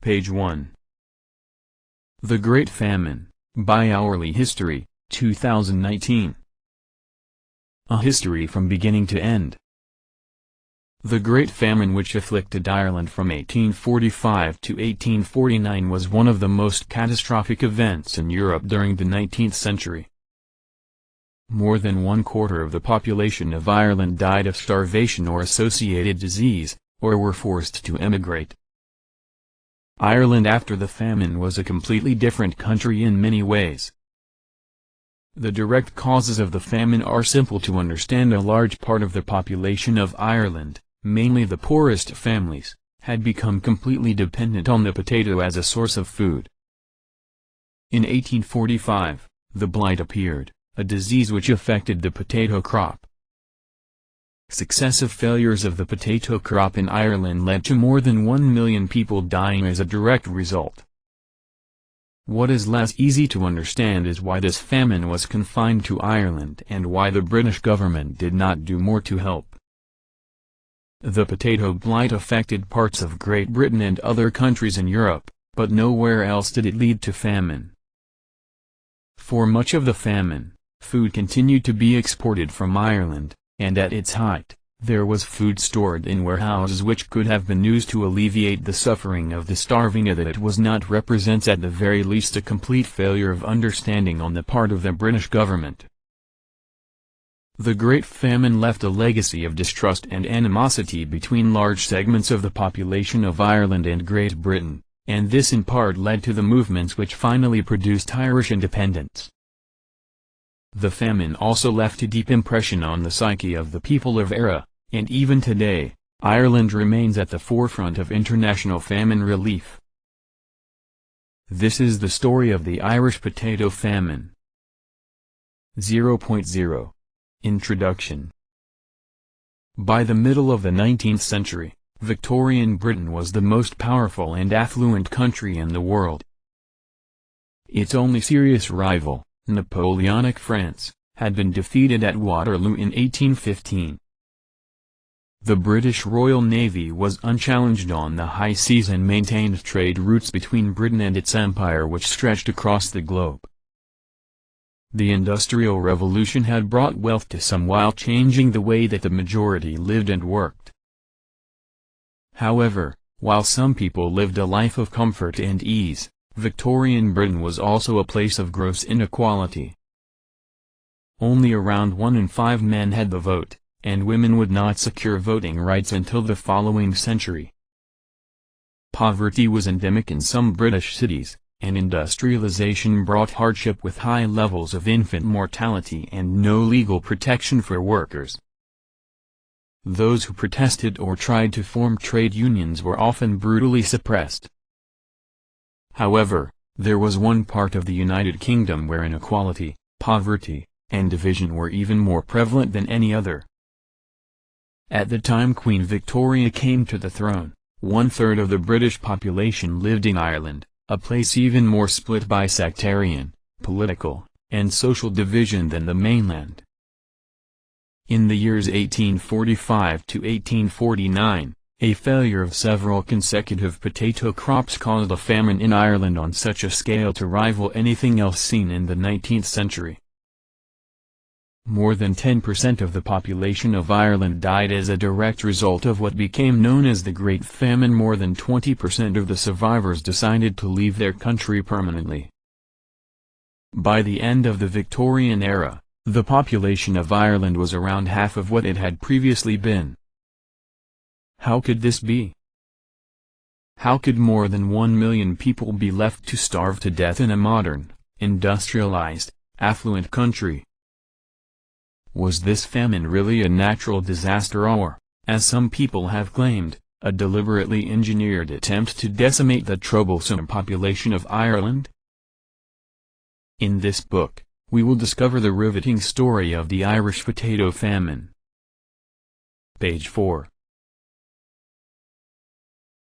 Page 1. The Great Famine, Bi-Hourly History, 2019. A history from beginning to end. The Great Famine which afflicted Ireland from 1845 to 1849 was one of the most catastrophic events in Europe during the 19th century. More than 1/4 of the population of Ireland died of starvation or associated disease, or were forced to emigrate. Ireland after the famine was a completely different country in many ways. The direct causes of the famine are simple to understand. A large part of the population of Ireland, mainly the poorest families, had become completely dependent on the potato as a source of food. In 1845, the blight appeared, a disease which affected the potato crop. Successive failures of the potato crop in Ireland led to more than 1 million people dying as a direct result. What is less easy to understand is why this famine was confined to Ireland and why the British government did not do more to help. The potato blight affected parts of Great Britain and other countries in Europe, but nowhere else did it lead to famine. For much of the famine, food continued to be exported from Ireland, and at its height, there was food stored in warehouses which could have been used to alleviate the suffering of the starving. That it was not represents at the very least a complete failure of understanding on the part of the British government. The Great Famine left a legacy of distrust and animosity between large segments of the population of Ireland and Great Britain, and this in part led to the movements which finally produced Irish independence. The famine also left a deep impression on the psyche of the people of era, and even today, Ireland remains at the forefront of international famine relief. This is the story of the Irish potato famine. 0.0 Introduction. By the middle of the 19th century, Victorian Britain was the most powerful and affluent country in the world. Its only serious rival, Napoleonic France, had been defeated at Waterloo in 1815. The British Royal Navy was unchallenged on the high seas and maintained trade routes between Britain and its empire which stretched across the globe. The Industrial Revolution had brought wealth to some while changing the way that the majority lived and worked. However, while some people lived a life of comfort and ease, Victorian Britain was also a place of gross inequality. Only around 1 in 5 men had the vote, and women would not secure voting rights until the following century. Poverty was endemic in some British cities, and industrialization brought hardship with high levels of infant mortality and no legal protection for workers. Those who protested or tried to form trade unions were often brutally suppressed. However, there was one part of the United Kingdom where inequality, poverty, and division were even more prevalent than any other. At the time Queen Victoria came to the throne, 1/3 of the British population lived in Ireland, a place even more split by sectarian, political, and social division than the mainland. In the years 1845 to 1849, a failure of several consecutive potato crops caused a famine in Ireland on such a scale to rival anything else seen in the 19th century. More than 10% of the population of Ireland died as a direct result of what became known as the Great Famine. More than 20% of the survivors decided to leave their country permanently. By the end of the Victorian era, the population of Ireland was around half of what it had previously been. How could this be? How could more than 1 million people be left to starve to death in a modern, industrialized, affluent country? Was this famine really a natural disaster or, as some people have claimed, a deliberately engineered attempt to decimate the troublesome population of Ireland? In this book, we will discover the riveting story of the Irish potato famine. Page 4.